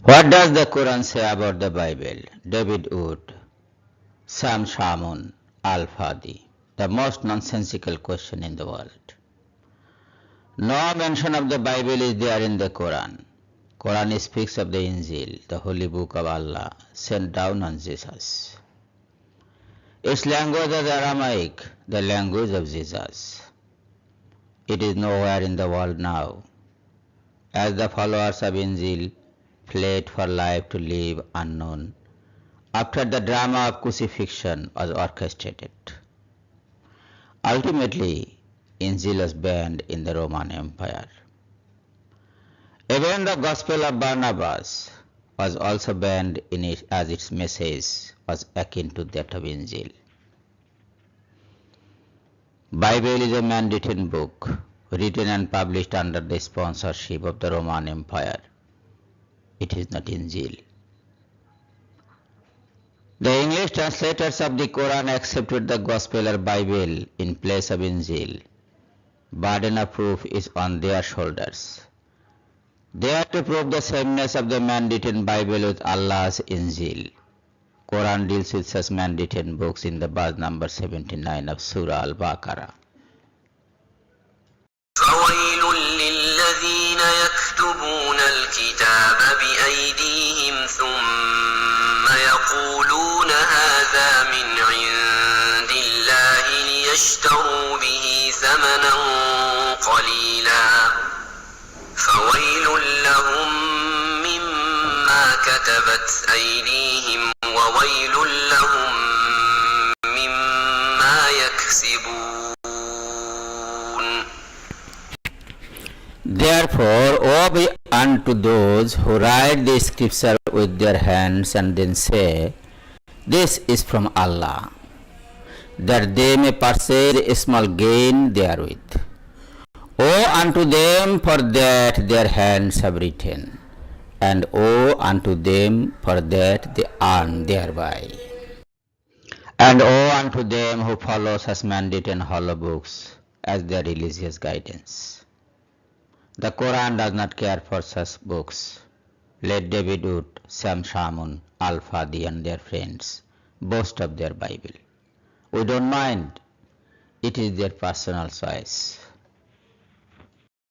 What does the Quran say about the Bible? David Wood, Sam Shamoun, Al-Fadi. The most nonsensical question in the world. No mention of the Bible is there in the Quran. Quran speaks of the Injil, the holy book of Allah, sent down on Jesus. Its language is Aramaic, the language of Jesus. It is nowhere in the world now. As the followers of Injil fled for life to live unknown, after the drama of crucifixion was orchestrated. Ultimately, Injil was banned in the Roman Empire. Even the Gospel of Barnabas was also banned in it, as its message was akin to that of Injil. Bible is a man-written book, written and published under the sponsorship of the Roman Empire. It is not Injil. The English translators of the Quran accepted the Gospel or Bible in place of Injil. Burden of proof is on their shoulders. They have to prove the sameness of the man-written Bible with Allah's Injil. Quran deals with such man-written books in the verse number 79 of Surah Al-Baqarah. فويل للذين يكتبون الكتاب بأيديهم ثم يقولون هذا من عند الله ليشتروا به ثمنا قليلا فويل لهم مما كتبت أيديهم وويل لهم مما يكسبون. Therefore, woe be unto those who write the scripture with their hands and then say, "This is from Allah," that they may pursue a small gain therewith. Woe unto them for that their hands have written, and woe unto them for that they earn thereby. And woe unto them who follow such man-written hollow books as their religious guidance. The Quran does not care for such books. Let David Wood, Sam Shamoun, Al-Fadi and their friends boast of their Bible. We don't mind. It is their personal choice.